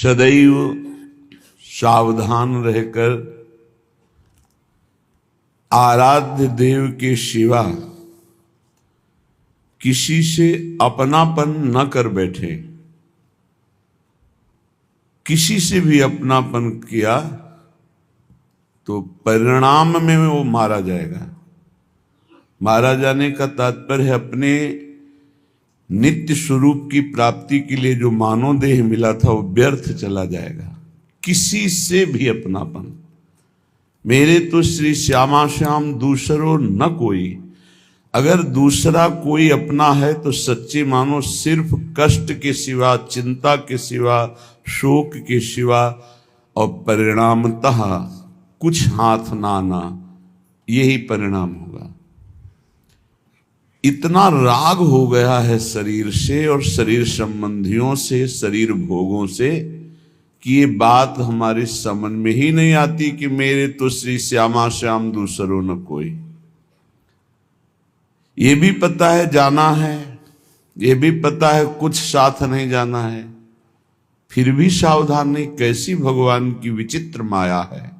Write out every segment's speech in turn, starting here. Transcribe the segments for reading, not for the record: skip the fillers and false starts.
सदैव सावधान रहकर आराध्य देव के सिवा किसी से अपनापन न कर बैठे। किसी से भी अपनापन किया तो परिणाम में वो मारा जाएगा। मारा जाने का तात्पर्य अपने नित्य स्वरूप की प्राप्ति के लिए जो मानव देह मिला था वो व्यर्थ चला जाएगा। किसी से भी अपनापन, मेरे तो श्री श्यामा श्याम दूसरो न कोई। अगर दूसरा कोई अपना है तो सच्चे मानो सिर्फ कष्ट के सिवा, चिंता के सिवा, शोक के सिवा और परिणामतः कुछ हाथ ना आना, यही परिणाम होगा। इतना राग हो गया है शरीर से और शरीर संबंधियों से, शरीर भोगों से, कि ये बात हमारी समझ में ही नहीं आती कि मेरे तो श्री श्यामा श्याम दूसरो न कोई। ये भी पता है जाना है, ये भी पता है कुछ साथ नहीं जाना है, फिर भी सावधान नहीं। कैसी भगवान की विचित्र माया है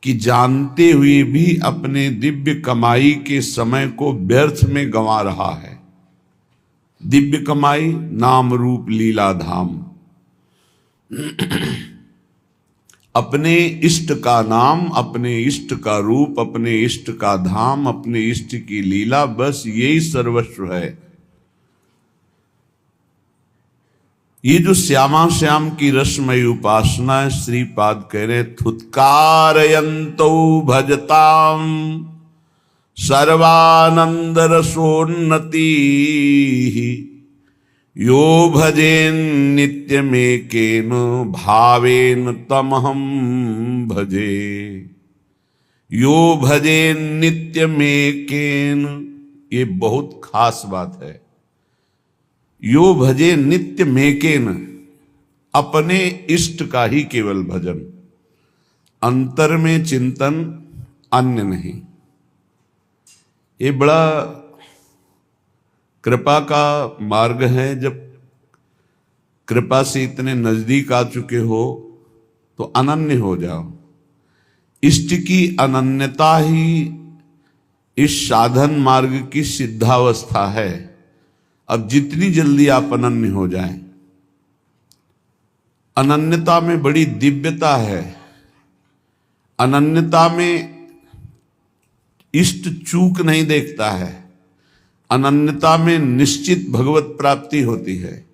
कि जानते हुए भी अपने दिव्य कमाई के समय को व्यर्थ में गंवा रहा है। दिव्य कमाई, नाम रूप लीला धाम। अपने इष्ट का नाम, अपने इष्ट का रूप, अपने इष्ट का धाम, अपने इष्ट की लीला, बस यही सर्वस्व है। ये जो श्यामा श्याम की रसमयी उपासना है, श्रीपाद कह रहे थुत्कारयन्तो भजताम सर्वानंद रसोन्नति यो भजेन नित्यमेकेन भावेन तमहम भजे। यो भजेन नित्यमेकेन, ये बहुत खास बात है। यो भजे नित्य मेकेन, अपने इष्ट का ही केवल भजन, अंतर में चिंतन, अन्य नहीं। ये बड़ा कृपा का मार्ग है। जब कृपा से इतने नजदीक आ चुके हो तो अनन्य हो जाओ। इष्ट की अनन्यता ही इस साधन मार्ग की सिद्धावस्था है। अब जितनी जल्दी आप अनन्य हो जाएं, अनन्यता में बड़ी दिव्यता है। अनन्यता में इष्ट चूक नहीं देखता है। अनन्यता में निश्चित भगवत प्राप्ति होती है।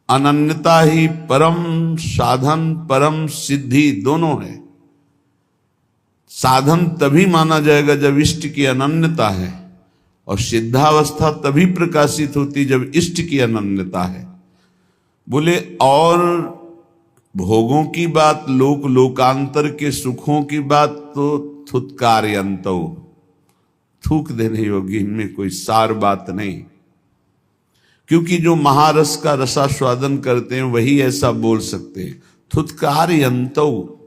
अनन्यता ही परम साधन, परम सिद्धि दोनों है। साधन तभी माना जाएगा जब इष्ट की अनन्यता है, और सिद्धावस्था तभी प्रकाशित होती जब इष्ट की अनन्यता है। बोले और भोगों की बात, लोक लोकांतर के सुखों की बात तो थुत्कारयन्तो, थूक देने योग्य, इनमें कोई सार बात नहीं। क्योंकि जो महारस का रसास्वादन करते हैं वही ऐसा बोल सकते हैं। थुत्कारयन्तो,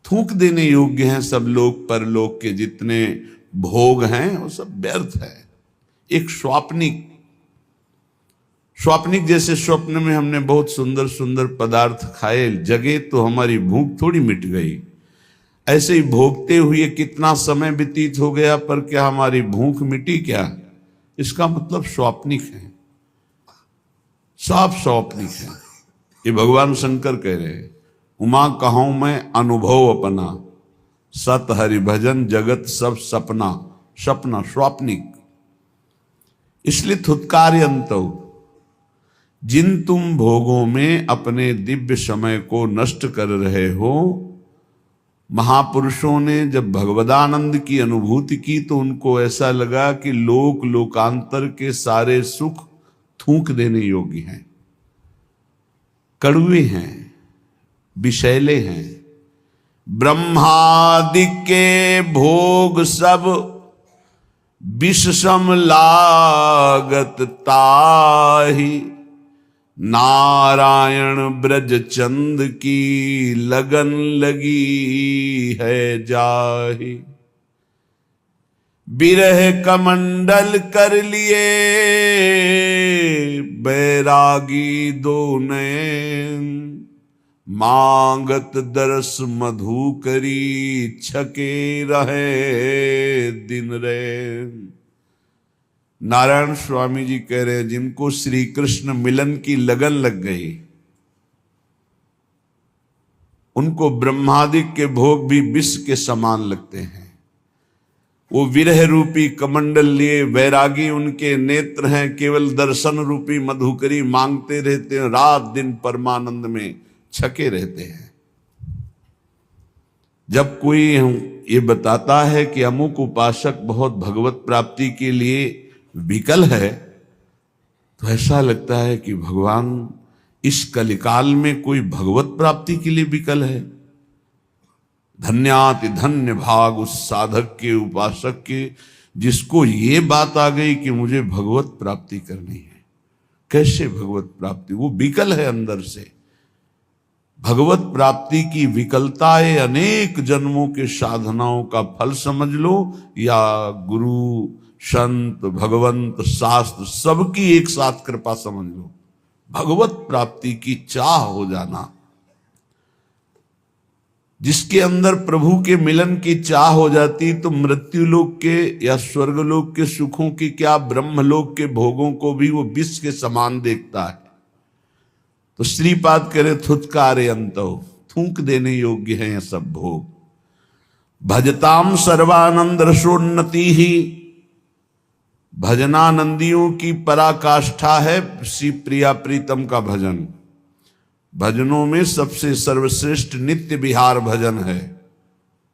थूक देने योग्य हैं सब लोक परलोक के जितने भोग हैं, वो सब व्यर्थ है। एक स्वाप्निक जैसे स्वप्न में हमने बहुत सुंदर सुंदर पदार्थ खाए, जगे तो हमारी भूख थोड़ी मिट गई। ऐसे ही भोगते हुए कितना समय व्यतीत हो गया, पर क्या हमारी भूख मिटी क्या? इसका मतलब स्वाप्निक है, साफ स्वाप्निक है। ये भगवान शंकर कह रहे हैं, उमा कहूं मैं अनुभव अपना, सत हरि भजन जगत सब सपना। सपना स्वाप्निक। इसलिए थुत्कारयन्तो, जिन तुम भोगों में अपने दिव्य समय को नष्ट कर रहे हो, महापुरुषों ने जब भगवदानंद की अनुभूति की तो उनको ऐसा लगा कि लोक लोकांतर के सारे सुख थूक देने योग्य हैं, कड़वे हैं, विषैले हैं। ब्रह्मादि के भोग सब विष सम लागत ताहि, नारायण ब्रज चंद की लगन लगी है जाहि। बिरह कमंडल कर लिए बैरागी दो नैन, मांगत दरस मधु करी छके रहे दिन रे। नारायण स्वामी जी कह रहे हैं जिनको श्री कृष्ण मिलन की लगन लग गई, उनको ब्रह्मादिक के भोग भी विष के समान लगते हैं। वो विरह रूपी कमंडल लिए वैरागी उनके नेत्र हैं, केवल दर्शन रूपी मधुकरी मांगते रहते हैं, रात दिन परमानंद में छके रहते हैं। जब कोई ये बताता है कि अमुक उपासक बहुत भगवत प्राप्ति के लिए विकल है, तो ऐसा लगता है कि भगवान इस कलिकाल में कोई भगवत प्राप्ति के लिए विकल है। धन्याति धन्य भाग उस साधक के, उपासक के, जिसको ये बात आ गई कि मुझे भगवत प्राप्ति करनी है। कैसे भगवत प्राप्ति? वो विकल है अंदर से। भगवत प्राप्ति की विकलताएं अनेक जन्मों के साधनाओं का फल समझ लो, या गुरु, संत, भगवंत, शास्त्र सबकी एक साथ कृपा समझ लो। भगवत प्राप्ति की चाह हो जाना, जिसके अंदर प्रभु के मिलन की चाह हो जाती, तो मृत्यु लोक के या स्वर्गलोक के सुखों की क्या, ब्रह्मलोक के भोगों को भी वो विष के समान देखता है। तो श्रीपाद करे थुतकारे अंतो, थूक देने योग्य हैं ये सब भोग। भजताम सर्वानंद रसोन्नति ही, भजनानंदियों की पराकाष्ठा है श्री प्रिया प्रीतम का भजन। भजनों में सबसे सर्वश्रेष्ठ नित्य विहार भजन है।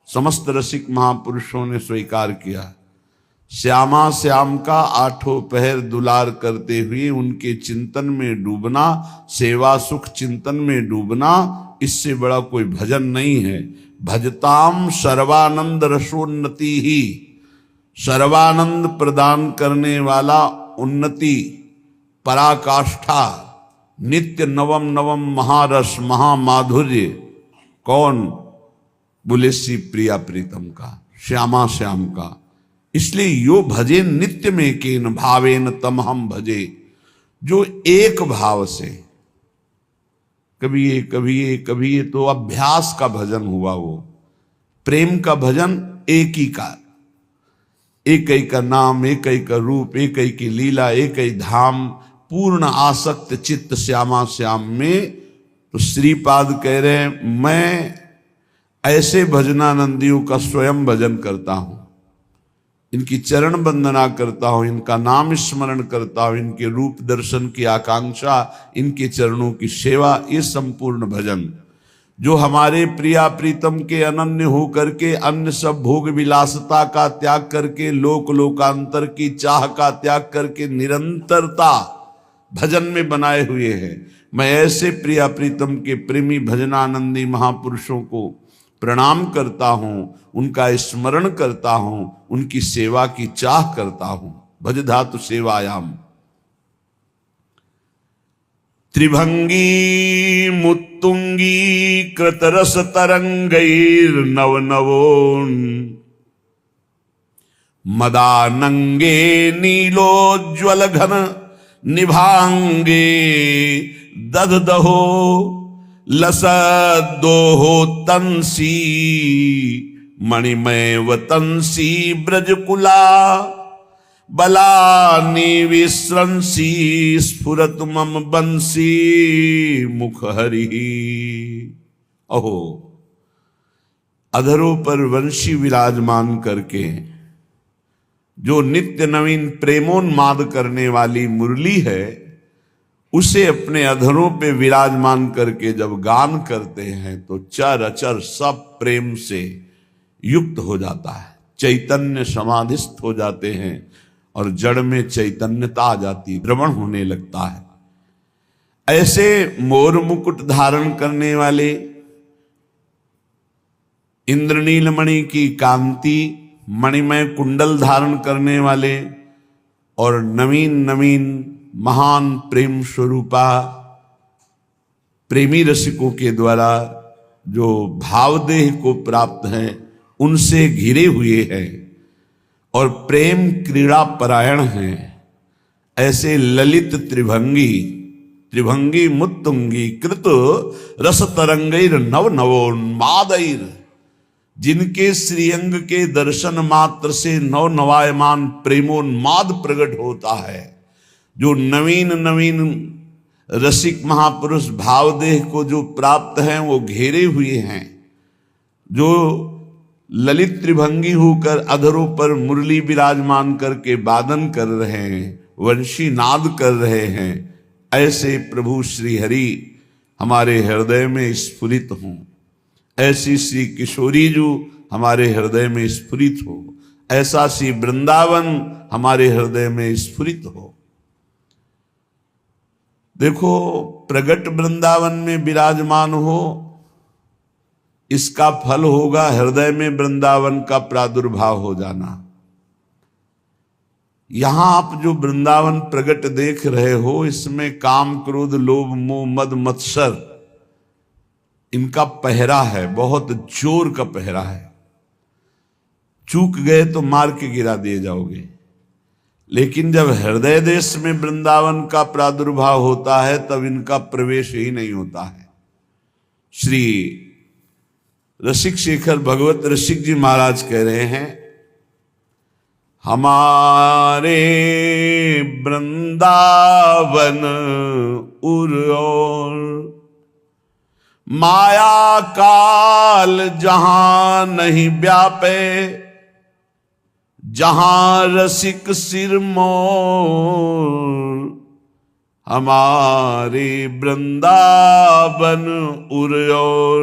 समस्त रसिक महापुरुषों ने स्वीकार किया। श्यामा श्याम का आठों पहर दुलार करते हुए उनके चिंतन में डूबना, सेवा सुख चिंतन में डूबना, इससे बड़ा कोई भजन नहीं है। भजताम सर्वानंद रसोन्नति ही, सर्वानंद प्रदान करने वाला उन्नति, पराकाष्ठा, नित्य नवम नवम महारस महामाधुर्य। कौन? बोले श्री प्रिया प्रीतम का, श्यामा श्याम का। इसलिए यो भजे नित्य में केन भावेन तम हम भजे, जो एक भाव से, कभी ये कभी ये कभी ये, तो अभ्यास का भजन हुआ। वो प्रेम का भजन एक ही का, एक ही का नाम, एक ही का रूप, एक ही की लीला, एक ही धाम, पूर्ण आसक्त चित्त श्यामा श्याम में। तो श्रीपाद कह रहे हैं मैं ऐसे भजनानंदियों का स्वयं भजन करता हूं, इनकी चरण वंदना करता हूं, इनका नाम स्मरण करता हूं, इनके रूप दर्शन की आकांक्षा, इनके चरणों की सेवा, ये संपूर्ण भजन जो हमारे प्रिया प्रीतम के अनन्य हो करके, अन्य सब भोग विलासता का त्याग करके, लोक लोकांतर की चाह का त्याग करके निरंतरता भजन में बनाए हुए हैं। मैं ऐसे प्रिया प्रीतम के प्रेमी भजनानंदी महापुरुषों को प्रणाम करता हूं, उनका स्मरण करता हूं, उनकी सेवा की चाह करता हूं। भज धातु सेवायाम। त्रिभंगी मुत्तुंगी कृतरस तरंगैर नव नवोन, मदानंगे नीलोज्वल घन निभांगे, दधदहो लसदोहो तंसी, मणिमय वतंसी ब्रजकुला, बलानि विस्रंसी, स्फुरत मम बंसी मुख हरि। अहो, अधरों पर वंशी विराजमान करके जो नित्य नवीन प्रेमोन्माद करने वाली मुरली है, उसे अपने अधरों पे विराजमान करके जब गान करते हैं तो चर अचर सब प्रेम से युक्त हो जाता है, चैतन्य समाधिस्थ हो जाते हैं और जड़ में चैतन्यता आ जाती, द्रवण होने लगता है। ऐसे मोर मुकुट धारण करने वाले, इंद्रनीलमणि की कांति, मणिमय कुंडल धारण करने वाले और नवीन नवीन महान प्रेम स्वरूपा प्रेमी रसिकों के द्वारा जो भावदेह को प्राप्त हैं, उनसे घिरे हुए हैं और प्रेम क्रीड़ा परायण हैं, ऐसे ललित त्रिभंगी त्रिभंगी मुत्तुंगी कृत रस तरंगैर नव नवोन्मादैर, जिनके श्रीअंग के दर्शन मात्र से नव नवायमान प्रेमोन्माद प्रकट होता है, जो नवीन नवीन रसिक महापुरुष भावदेह को जो प्राप्त हैं वो घेरे हुए हैं, जो ललित त्रिभंगी होकर अधरों पर मुरली विराजमान करके वादन कर रहे हैं, वंशी नाद कर रहे हैं, ऐसे प्रभु श्री हरि हमारे हृदय में स्फुरित हों, ऐसी श्री किशोरी जो हमारे हृदय में स्फुरित हो, ऐसा श्री वृंदावन हमारे हृदय में स्फुरित हो। देखो, प्रगट वृंदावन में विराजमान हो, इसका फल होगा हृदय में वृंदावन का प्रादुर्भाव हो जाना। यहां आप जो वृंदावन प्रगट देख रहे हो, इसमें काम क्रोध लोभ मोह मद मत्सर इनका पहरा है, बहुत जोर का पहरा है। चूक गए तो मार के गिरा दिए जाओगे। लेकिन जब हृदय देश में वृंदावन का प्रादुर्भाव होता है, तब इनका प्रवेश ही नहीं होता है। श्री रसिक शेखर भगवत रसिक जी महाराज कह रहे हैं, हमारे वृंदावन उर और माया काल जहां नहीं व्यापे, जहां रसिक सिर मोर, हमारे वृंदावन उर और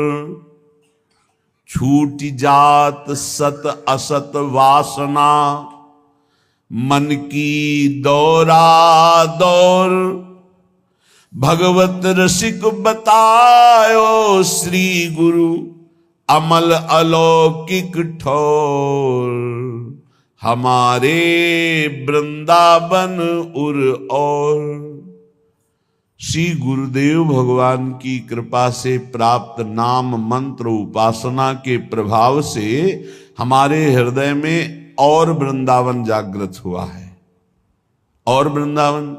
छूट जात सत असत वासना, मन की दौरा दौर, भगवत रसिक बतायो श्री गुरु अमल अलौकिक ठोर, हमारे वृंदावन उर और। श्री गुरुदेव भगवान की कृपा से प्राप्त नाम मंत्र उपासना के प्रभाव से हमारे हृदय में और वृंदावन जागृत हुआ है। और वृंदावन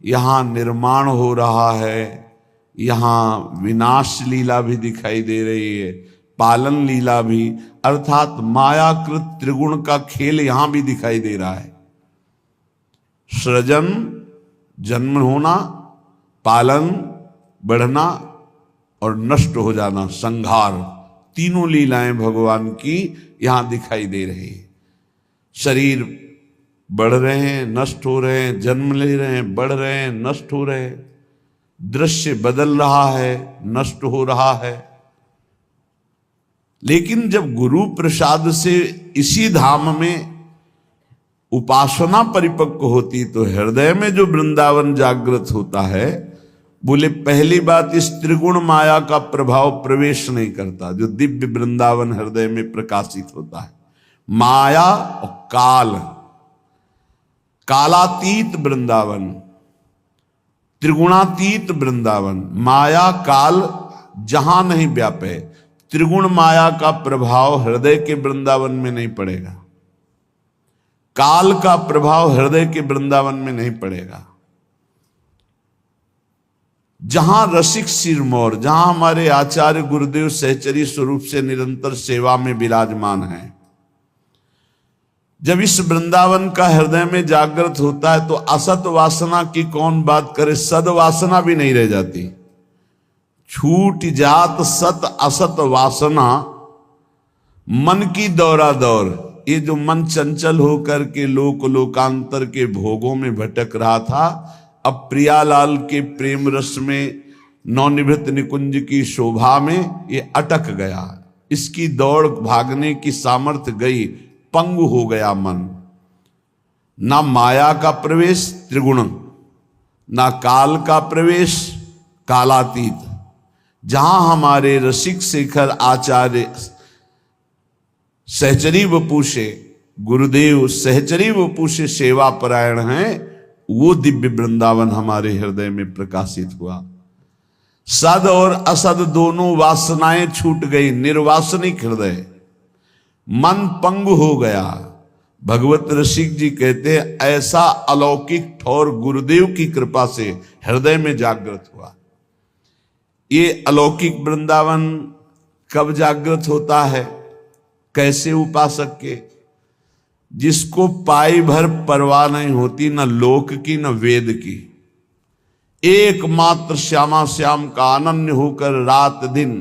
यहाँ निर्माण हो रहा है, यहाँ विनाश लीला भी दिखाई दे रही है, पालन लीला भी, अर्थात मायाकृत त्रिगुण का खेल यहां भी दिखाई दे रहा है। सृजन, जन्म होना, पालन, बढ़ना और नष्ट हो जाना, संहार, तीनों लीलाएं भगवान की यहां दिखाई दे रही है। शरीर बढ़ रहे हैं, नष्ट हो रहे हैं, जन्म ले रहे हैं, बढ़ रहे हैं, नष्ट हो रहे हैं, दृश्य बदल रहा है, नष्ट हो रहा है। लेकिन जब गुरु प्रसाद से इसी धाम में उपासना परिपक्व होती तो हृदय में जो वृंदावन जागृत होता है, बोले पहली बात, इस त्रिगुण माया का प्रभाव प्रवेश नहीं करता, जो दिव्य वृंदावन हृदय में प्रकाशित होता है। माया और काल, कालातीत वृंदावन, त्रिगुणातीत वृंदावन, माया काल जहां नहीं व्यापे, त्रिगुण माया का प्रभाव हृदय के वृंदावन में नहीं पड़ेगा, काल का प्रभाव हृदय के वृंदावन में नहीं पड़ेगा। जहां रसिक सिरमौर, जहां हमारे आचार्य गुरुदेव सहचरी स्वरूप से निरंतर सेवा में विराजमान है, जब इस वृंदावन का हृदय में जागृत होता है तो असत वासना की कौन बात करे, सद वासना भी नहीं रह जाती। छूट जात सत असत वासना, मन की दौरा दौर, ये जो मन चंचल होकर के लोक लोकांतर के भोगों में भटक रहा था, अब प्रियालाल के प्रेम रस में, नवनिभृत निकुंज की शोभा में ये अटक गया। इसकी दौड़ भागने की सामर्थ्य गई, पंगु हो गया मन। ना माया का प्रवेश त्रिगुण, ना काल का प्रवेश कालातीत। जहां हमारे रसिक शेखर आचार्य सहचरी वपु से, गुरुदेव सहचरी वपु से सेवा परायण हैं, वो दिव्य वृंदावन हमारे हृदय में प्रकाशित हुआ। सद और असद दोनों वासनाएं छूट गई, निर्वासनिक हृदय, मन पंगु हो गया, भगवत रसिक जी कहते हैं ऐसा अलौकिक ठौर गुरुदेव की कृपा से हृदय में जागृत हुआ। ये अलौकिक वृंदावन कब जागृत होता है? कैसे? उपासक के, जिसको पाई भर परवाह नहीं होती, न लोक की न वेद की, एकमात्र श्यामा श्याम का अनन्य होकर रात दिन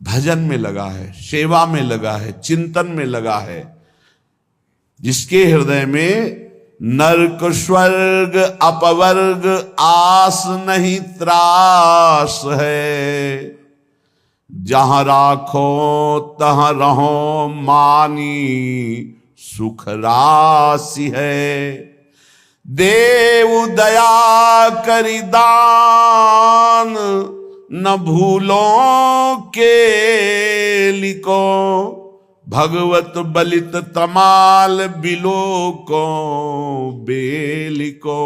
भजन में लगा है, सेवा में लगा है, चिंतन में लगा है, जिसके हृदय में नरक स्वर्ग अपवर्ग आस नहीं त्रास है, जहां राखो तहां रहो मानी सुख राशि है, देव दया करि दान न भूलो के लिको, भगवत बलित तमाल बिलो को बेलिको।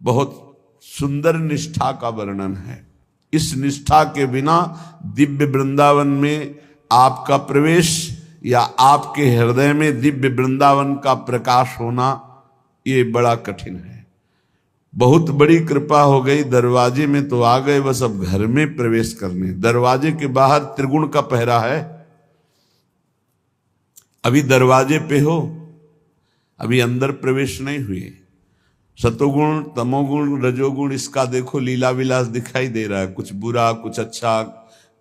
बहुत सुंदर निष्ठा का वर्णन है। इस निष्ठा के बिना दिव्य वृंदावन में आपका प्रवेश या आपके हृदय में दिव्य वृंदावन का प्रकाश होना ये बड़ा कठिन है। बहुत बड़ी कृपा हो गई, दरवाजे में तो आ गए, बस अब घर में प्रवेश करने। दरवाजे के बाहर त्रिगुण का पहरा है, अभी दरवाजे पे हो, अभी अंदर प्रवेश नहीं हुए। सतोगुण तमोगुण रजोगुण इसका देखो लीला विलास दिखाई दे रहा है, कुछ बुरा कुछ अच्छा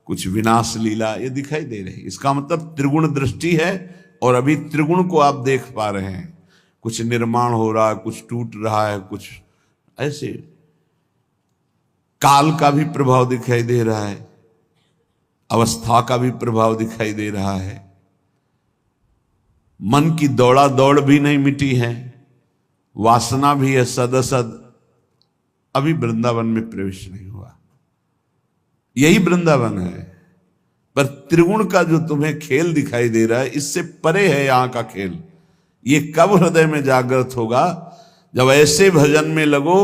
कुछ विनाश लीला ये दिखाई दे रही। इसका मतलब त्रिगुण दृष्टि है और अभी त्रिगुण को आप देख पा रहे हैं। कुछ निर्माण हो रहा है, कुछ टूट रहा है, कुछ ऐसे काल का भी प्रभाव दिखाई दे रहा है, अवस्था का भी प्रभाव दिखाई दे रहा है। मन की दौड़ा दौड़ भी नहीं मिटी है, वासना भी है सदसद, अभी वृंदावन में प्रवेश नहीं हुआ। यही वृंदावन है, पर त्रिगुण का जो तुम्हें खेल दिखाई दे रहा है इससे परे है यहां का खेल। ये कब हृदय में जागृत होगा? जब ऐसे भजन में लगो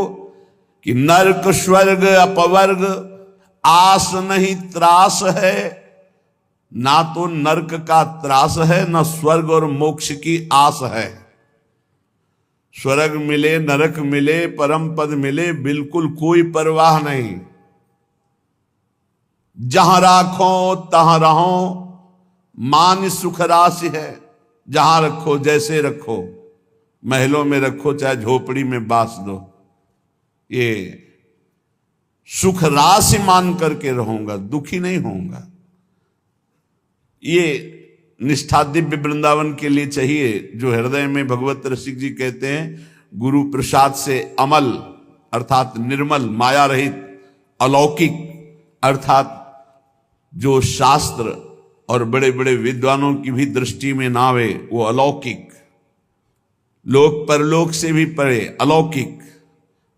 कि नरक स्वर्ग अपवर्ग आस नहीं त्रास है, ना तो नरक का त्रास है न स्वर्ग और मोक्ष की आस है। स्वर्ग मिले नरक मिले परम पद मिले बिल्कुल कोई परवाह नहीं। जहां राखो तहां रहो मान सुख राशि है, जहां रखो जैसे रखो, महलों में रखो चाहे झोपड़ी में बास दो, ये सुख राशि मान करके रहूंगा, दुखी नहीं होऊंगा। ये निष्ठा दिव्य वृंदावन के लिए चाहिए, जो हृदय में भगवत रसिक जी कहते हैं गुरु प्रसाद से अमल अर्थात निर्मल माया रहित अलौकिक अर्थात जो शास्त्र और बड़े बड़े विद्वानों की भी दृष्टि में ना आवे वो अलौकिक, लोक परलोक से भी परे अलौकिक,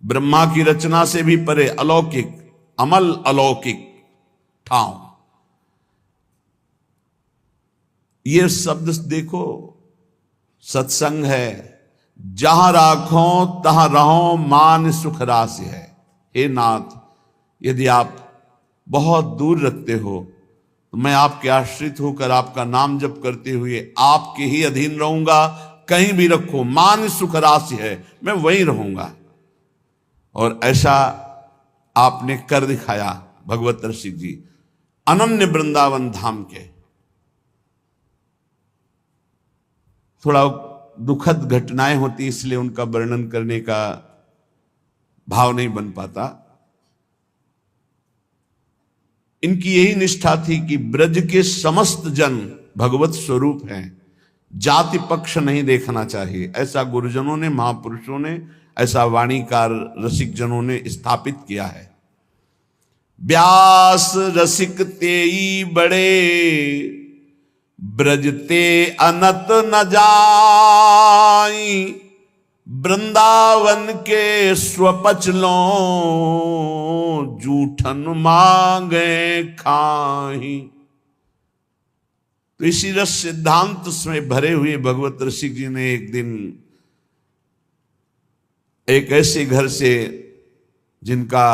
ब्रह्मा की रचना से भी परे अलौकिक, अमल अलौकिक ठाव। ये शब्द देखो, सत्संग है, जहां राखो तहां रहो मान सुख राशि है। हे नाथ, यदि आप बहुत दूर रखते हो तो मैं आपके आश्रित होकर आपका नाम जप करते हुए आपके ही अधीन रहूंगा। कहीं भी रखो, मान सुख राशि है, मैं वहीं रहूंगा। और ऐसा आपने कर दिखाया भगवत रसिक जी, अनन्य वृंदावन धाम के। थोड़ा दुखद घटनाएं होती इसलिए उनका वर्णन करने का भाव नहीं बन पाता। इनकी यही निष्ठा थी कि ब्रज के समस्त जन भगवत स्वरूप हैं, जाति पक्ष नहीं देखना चाहिए। ऐसा गुरुजनों ने, महापुरुषों ने, ऐसा वाणीकार रसिक जनों ने स्थापित किया है। व्यास रसिक तेई बड़े ब्रजते अनत न जाई, वृंदावन के स्वपचलों जूठन मांगे खाही। तो इसी रस सिद्धांत में भरे हुए भगवत रसिक जी ने एक दिन एक ऐसे घर से जिनका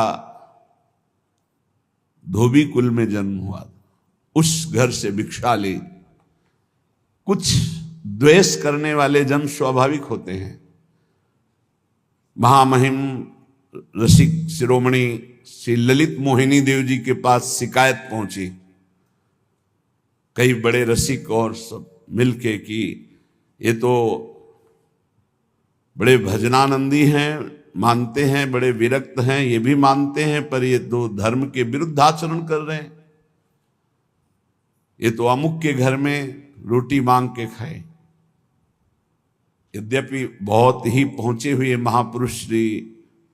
धोबी कुल में जन्म हुआ, उस घर से भिक्षा ली। कुछ द्वेष करने वाले जन स्वाभाविक होते हैं। महामहिम रसिक शिरोमणि श्री ललित मोहिनी देव जी के पास शिकायत पहुंची, कई बड़े रसिक और सब मिलके कि ये तो बड़े भजनानंदी हैं, मानते हैं, बड़े विरक्त हैं, ये भी मानते हैं, पर ये तो धर्म के विरुद्ध आचरण कर रहे हैं। ये तो अमुक के घर में रोटी मांग के खाए। यद्यपि बहुत ही पहुंचे हुए महापुरुष श्री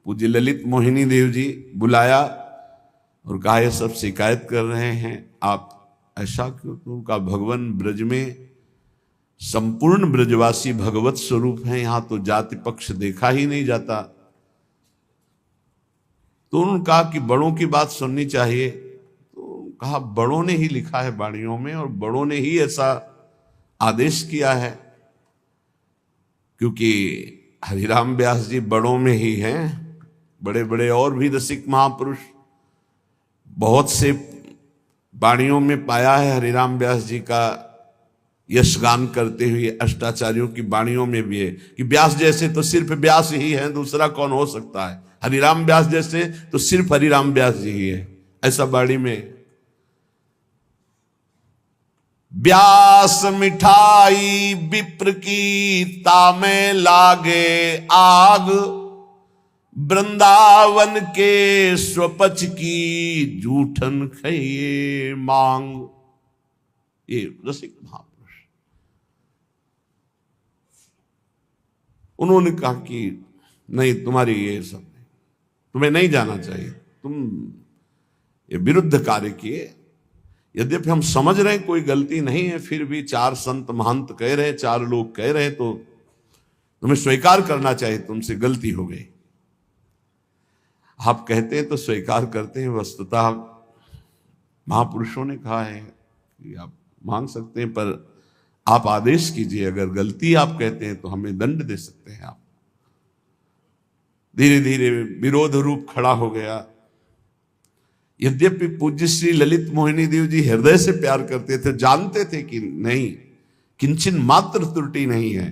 पूज्य ललित मोहिनी देव जी बुलाया और कहा ये सब शिकायत कर रहे हैं, आप ऐसा क्यों? तो का भगवान ब्रज में संपूर्ण ब्रजवासी भगवत स्वरूप हैं, यहां तो जाति पक्ष देखा ही नहीं जाता। तो उन्होंने कहा कि बड़ों की बात सुननी चाहिए। तो कहा बड़ों ने ही लिखा है वाणियों में और बड़ों ने ही ऐसा आदेश किया है, क्योंकि हरिराम व्यास जी बड़ों में ही हैं। बड़े बड़े और भी रसिक महापुरुष बहुत से वाणियों में पाया है हरिराम व्यास जी का यशगान करते हुए। अष्टाचार्यों की वाणियों में भी है कि व्यास जैसे तो सिर्फ व्यास ही है, दूसरा कौन हो सकता है। हरिराम व्यास जैसे तो सिर्फ हरिराम व्यास जी ही है, ऐसा वाणी में। व्यास मिठाई विप्र की तामे लागे आग, वृंदावन के स्वपच की जूठन खइए मांग। ये रसिक महापुरुष उन्होंने कहा कि नहीं, तुम्हारी ये सब नहीं, तुम्हें नहीं जाना चाहिए, तुम ये विरुद्ध कार्य किए। यद्यपि हम समझ रहे हैं कोई गलती नहीं है, फिर भी चार संत महंत कह रहे, चार लोग कह रहे, तो तुम्हें स्वीकार करना चाहिए, तुमसे गलती हो गई। आप कहते हैं तो स्वीकार करते हैं, वस्तुतः महापुरुषों ने कहा है कि आप मांग सकते हैं, पर आप आदेश कीजिए, अगर गलती आप कहते हैं तो हमें दंड दे सकते हैं आप। धीरे धीरे विरोध रूप खड़ा हो गया। यद्यपि पूज्य श्री ललित मोहिनी देव जी हृदय से प्यार करते थे, जानते थे कि नहीं, किंचन मात्र त्रुटि नहीं है।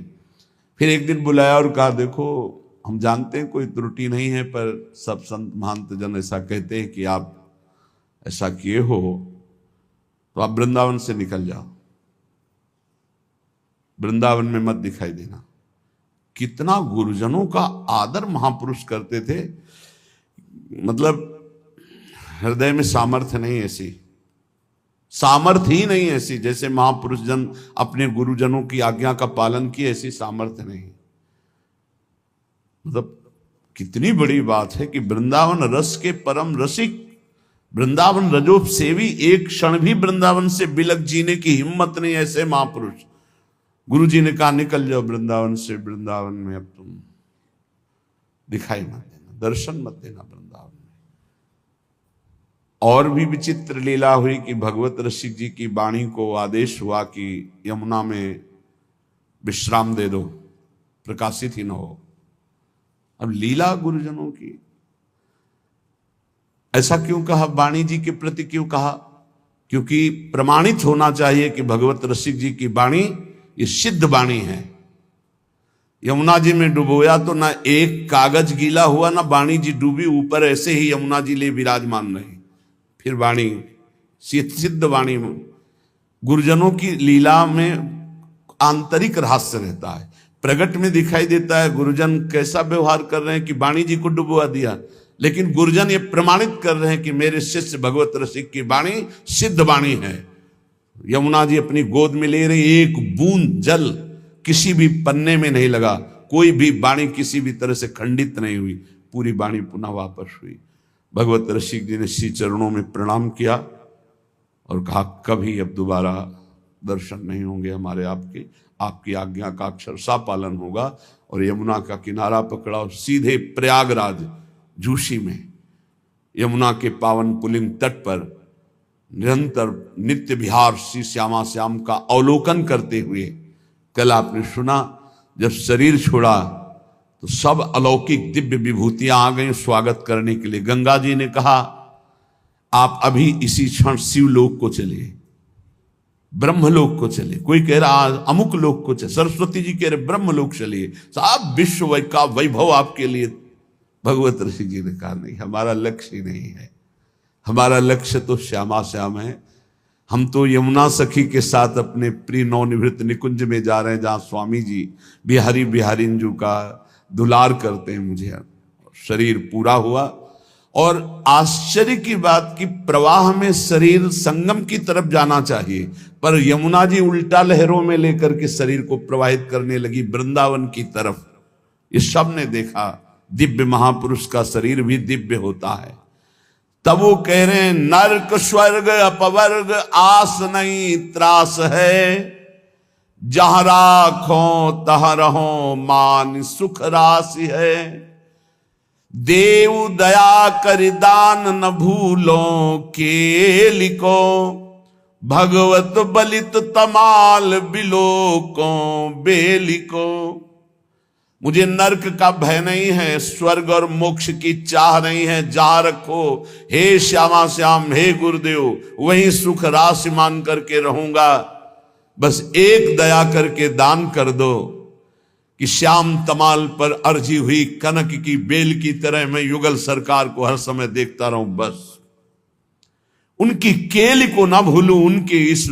फिर एक दिन बुलाया और कहा देखो, हम जानते हैं कोई त्रुटि नहीं है, पर सब संत महंत जन ऐसा कहते हैं कि आप ऐसा किए हो, तो आप वृंदावन से निकल जाओ, वृंदावन में मत दिखाई देना। कितना गुरुजनों का आदर महापुरुष करते थे, मतलब हृदय में सामर्थ्य नहीं ऐसी, सामर्थ्य ही नहीं ऐसी, जैसे महापुरुष जन अपने गुरुजनों की आज्ञा का पालन किए, ऐसी सामर्थ्य नहीं। मतलब कितनी बड़ी बात है कि वृंदावन रस के परम रसिक, वृंदावन रजोप सेवी, एक क्षण भी वृंदावन से बिलक जीने की हिम्मत नहीं, ऐसे महापुरुष। गुरु जी ने कहा निकल जाओ वृंदावन से, वृंदावन में अब तुम दिखाई मत देना, दर्शन मत देना वृंदावन में। और भी विचित्र लीला हुई कि भगवत रसिक जी की वाणी को आदेश हुआ कि यमुना में विश्राम दे दो, प्रकाशित ही न हो। अब लीला गुरुजनों की, ऐसा क्यों कहा, वाणी जी के प्रति क्यों कहा? क्योंकि प्रमाणित होना चाहिए कि भगवत रसिक जी की वाणी ये सिद्ध वाणी है। यमुना जी में डुबोया तो ना एक कागज गीला हुआ, ना वाणी जी डूबी, ऊपर ऐसे ही यमुना जी ले विराजमान रही। फिर वाणी सिद्ध वाणी। गुरुजनों की लीला में आंतरिक रहस्य रहता है, प्रगट में दिखाई देता है गुरुजन कैसा व्यवहार कर रहे हैं कि वाणी जी को डुबवा दिया, लेकिन गुरुजन ये प्रमाणित कर रहे हैं कि मेरे शिष्य भगवत रसिक की वाणी सिद्ध वाणी है। यमुना जी अपनी गोद में ले रही, एक बूंद जल किसी भी पन्ने में नहीं लगा, कोई भी वाणी किसी भी तरह से खंडित नहीं हुई, पूरी वाणी पुनः वापस हुई। भगवत रसिक जी ने श्री चरणों में प्रणाम किया और कहा कभी अब दोबारा दर्शन नहीं होंगे हमारे आपके, आपकी आज्ञा का अक्षरशः पालन होगा। और यमुना का किनारा पकड़ा और सीधे प्रयागराज झूसी में यमुना के पावन पुलिन तट पर निरंतर नित्य विहार श्री श्यामा श्याम का अवलोकन करते हुए, कल आपने सुना जब शरीर छोड़ा तो सब अलौकिक दिव्य विभूतियां आ गई स्वागत करने के लिए। गंगा जी ने कहा आप अभी इसी क्षण शिवलोक को चलिए, ब्रह्मलोक को चले, कोई कह रहा अमुक लोक को चले, सरस्वती जी कह रहे ब्रह्मलोक चलिए, साहब विश्व का वैभव आपके लिए। भगवत ऋषि जी ने कहा नहीं, हमारा लक्ष्य ही नहीं है, हमारा लक्ष्य तो श्यामा श्याम है। हम तो यमुना सखी के साथ अपने प्रिय नवनिवृत्त निकुंज में जा रहे हैं, जहाँ स्वामी जी बिहारी बिहारिंजू का दुलार करते हैं। मुझे शरीर पूरा हुआ और आश्चर्य की बात कि प्रवाह में शरीर संगम की तरफ जाना चाहिए, पर यमुना जी उल्टा लहरों में लेकर के शरीर को प्रवाहित करने लगी वृंदावन की तरफ। इस सब ने देखा दिव्य महापुरुष का शरीर भी दिव्य होता है। तब वो कह रहे हैं नरक स्वर्ग अपवर्ग आस नहीं त्रास है, जहां राखो तह रहो मान सुख राशि है। देव दया कर दान न भूलो के लिको, भगवत बलित तमाल बिलोको बेलिको। मुझे नरक का भय नहीं है, स्वर्ग और मोक्ष की चाह नहीं है, जा रखो हे श्यामा श्याम, हे गुरुदेव, वहीं सुख राशि मान करके रहूंगा। बस एक दया करके दान कर दो कि श्याम तमाल पर अर्जी हुई कनक की बेल की तरह मैं युगल सरकार को हर समय देखता रहूं, बस उनकी केल को ना भूलूं, उनके इस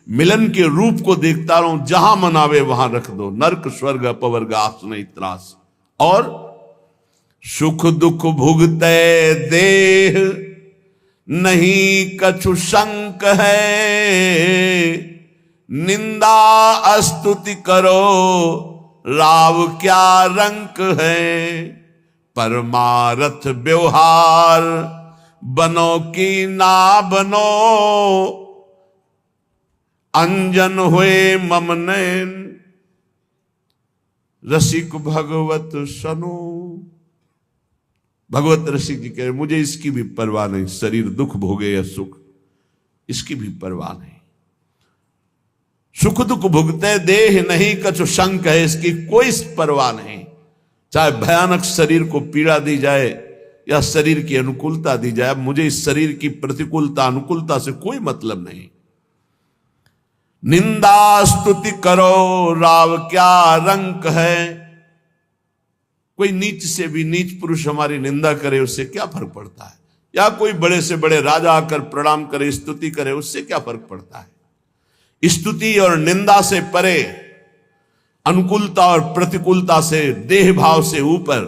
मिलन के रूप को देखता रहूं, जहां मनावे वहां रख दो। नरक स्वर्ग अपवर्ग आस नहीं त्रास। और सुख दुख भुगते देह नहीं कछु शंक है, निंदा स्तुति करो राव क्या रंक है। परमारथ व्यवहार बनो कि ना बनो, अंजन हुए मम नयन रसिक भगवत सनो। भगवत रसिक जी कह रहे मुझे इसकी भी परवाह नहीं, शरीर दुख भोगे या सुख, इसकी भी परवाह नहीं। सुख दुख भुगते देह नहीं कछु शंक है, इसकी कोई परवाह नहीं। चाहे भयानक शरीर को पीड़ा दी जाए या शरीर की अनुकूलता दी जाए, मुझे इस शरीर की प्रतिकूलता अनुकूलता से कोई मतलब नहीं। निंदा स्तुति करो राव क्या रंक है। कोई नीच से भी नीच पुरुष हमारी निंदा करे उससे क्या फर्क पड़ता है, या कोई बड़े से बड़े राजा आकर प्रणाम करे स्तुति करे उससे क्या फर्क पड़ता है। स्तुति और निंदा से परे, अनुकूलता और प्रतिकूलता से, देह भाव से ऊपर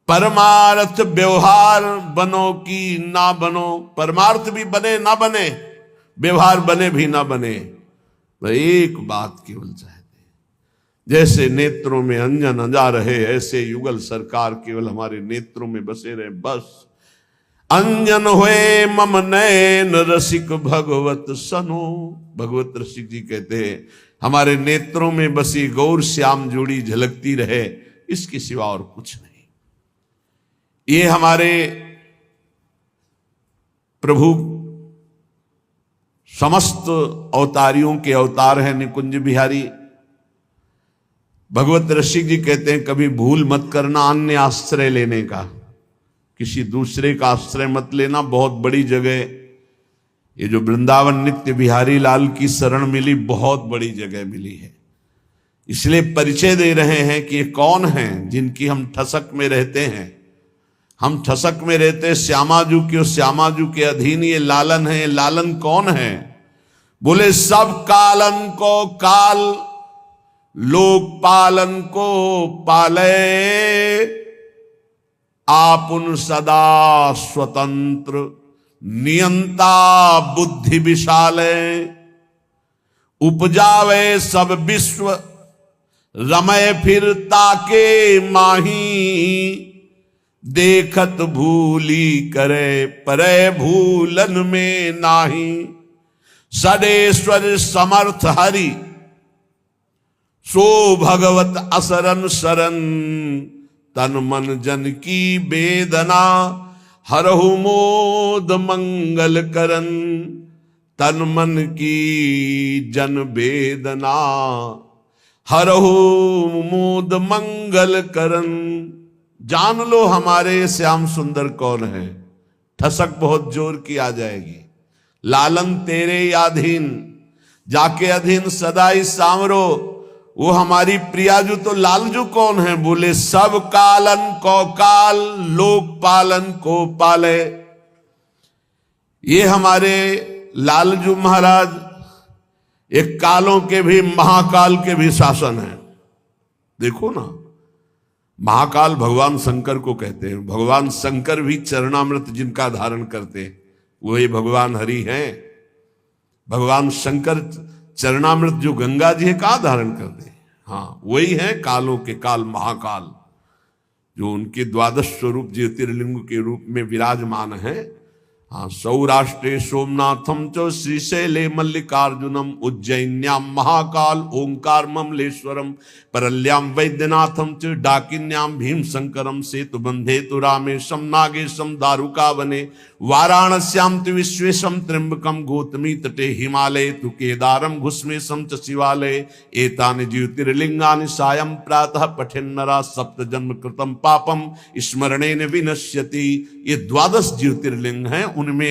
परमार्थ व्यवहार बनो कि ना बनो। परमार्थ भी बने ना बने, व्यवहार बने भी ना बने, भाई एक बात केवल चाहते हैं, जैसे नेत्रों में अंजन अंजा रहे ऐसे युगल सरकार केवल हमारे नेत्रों में बसे रहे। बस अंजन हुए मम नयन रसिक भगवत सनो। भगवत रसिक जी कहते हैं हमारे नेत्रों में बसी गौर श्याम जोड़ी झलकती रहे, इसके सिवा और कुछ नहीं। ये हमारे प्रभु समस्त अवतारियों के अवतार हैं निकुंज बिहारी। भगवत रसिक जी कहते हैं कभी भूल मत करना अन्य आश्रय लेने का, किसी दूसरे का आश्रय मत लेना। बहुत बड़ी जगह ये जो वृंदावन नित्य बिहारी लाल की शरण मिली, बहुत बड़ी जगह मिली है। इसलिए परिचय दे रहे हैं कि ये कौन हैं जिनकी हम ठसक में रहते हैं। हम ठसक में रहते श्यामाजू के, श्यामाजू के अधीन ये लालन है। लालन कौन है? बोले सब कालन को काल, लोक पालन को पाले, आपुन सदा स्वतंत्र नियंता बुद्धि विशाले। उपजावे सब विश्व रमय फिर ताके माही, देखत भूली करे परे भूलन में नाही। सदेश्वर समर्थ हरि सो भगवत असरन शरण, तन मन जन की वेदना हरहु मोद मंगल करन। तन मन की जन वेदना हरहु मोद मंगल करन। जान लो हमारे श्याम सुंदर कौन है। ठसक बहुत जोर की आ जाएगी, लालन तेरे अधीन, जाके अधीन सदाई सांवरो। वो हमारी प्रियाजू तो लालजू कौन है? बोले सब कालन को काल, लोक पालन को पाले। ये हमारे लालजू महाराज एक कालों के भी महाकाल के भी शासन है। देखो ना, महाकाल भगवान शंकर को कहते हैं। भगवान शंकर भी चरणामृत जिनका धारण करते हैं वही भगवान हरि हैं। भगवान शंकर चरणामृत जो गंगा जी है कहाँ धारण करते हैं? हाँ, वही है कालों के काल महाकाल, जो उनके द्वादश स्वरूप ज्योतिर्लिंग के रूप में विराजमान है। हाँ, सौराष्ट्रे सोमनाथम च श्रीशैले मल्लिकार्जुनम, उज्जैन्याम महाकाल ओंकार ममलेश्वरम, परल्याम वैद्यनाथम च डाकिन्याम भीम शंकरम, सेतु बंधे तु रामेशम नागेशम दारुकावने, वाराणस्याम तु विश्वेशम त्र्यंबकम, गौतमी तटे हिमालय तु केदारम, घुस्मेशम च शिवालय, एतानि ज्योतिर्लिंगानि सायं प्रातः पठेन्नरा, सप्त जन्म कृतम पापम स्मरणेन विनश्यति। ये द्वादश ज्योतिर्लिंग हैं, उनमें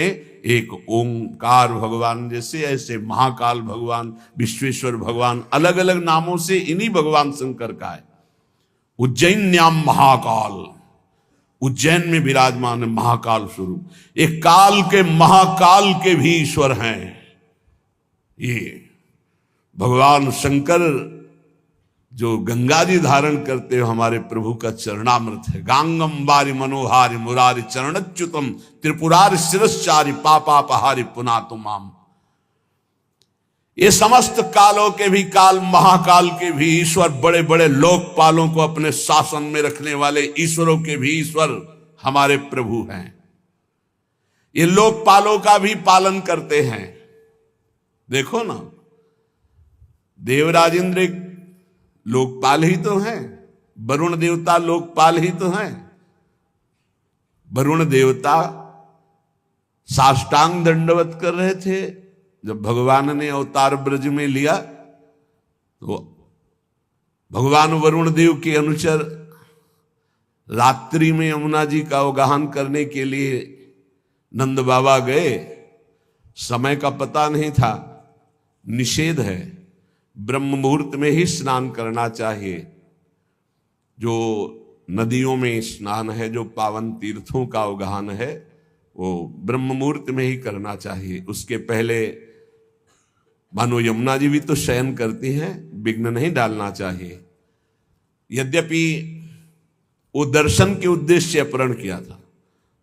एक ओंकार भगवान जैसे, ऐसे महाकाल भगवान, विश्वेश्वर भगवान, अलग अलग नामों से इन्हीं भगवान शंकर का है। उज्जैन्याम महाकाल, उज्जैन में विराजमान है महाकाल स्वरूप। एक काल के महाकाल के भी ईश्वर हैं ये भगवान शंकर। जो गंगा जी धारण करते हो हमारे प्रभु का चरणामृत है। गांगम बारी मनोहारि मुरारी चरणच्युतम, त्रिपुरारि शिरश्चारि पापापहारि पुनातुमाम। ये समस्त कालों के भी काल, महाकाल के भी ईश्वर, बड़े बड़े लोकपालों को अपने शासन में रखने वाले ईश्वरों के भी ईश्वर हमारे प्रभु हैं। ये लोकपालों का भी पालन करते हैं। देखो ना, देवराज इंद्र लोकपाल ही तो हैं, वरुण देवता लोकपाल ही तो हैं। वरुण देवता साष्टांग दंडवत कर रहे थे जब भगवान ने अवतार ब्रज में लिया, तो भगवान वरुण देव के अनुचर रात्रि में यमुना जी का अवगाहन करने के लिए नंद बाबा गए। समय का पता नहीं था, निषेध है, ब्रह्म मुहूर्त में ही स्नान करना चाहिए। जो नदियों में स्नान है, जो पावन तीर्थों का अवगाहन है, वो ब्रह्म मुहूर्त में ही करना चाहिए। उसके पहले मानो यमुना जी भी तो शयन करती हैं, विघ्न नहीं डालना चाहिए। यद्यपि वो दर्शन के उद्देश्य से अपहरण किया था।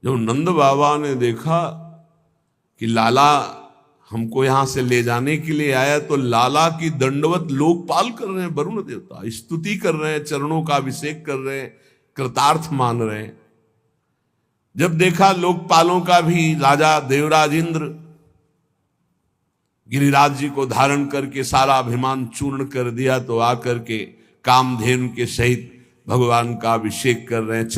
जब नंद बाबा ने देखा कि लाला हमको यहां से ले जाने के लिए आया, तो लाला की दंडवत लोकपाल कर रहे हैं, वरुण देवता स्तुति कर रहे हैं, चरणों का अभिषेक कर रहे हैं, कृतार्थ मान रहे हैं। जब देखा लोकपालों का भी राजा देवराज इंद्र गिरिराज जी को धारण करके सारा अभिमान चूर्ण कर दिया, तो आकर के कामधेनु के सहित भगवान का अभिषेक कर रहे हैं।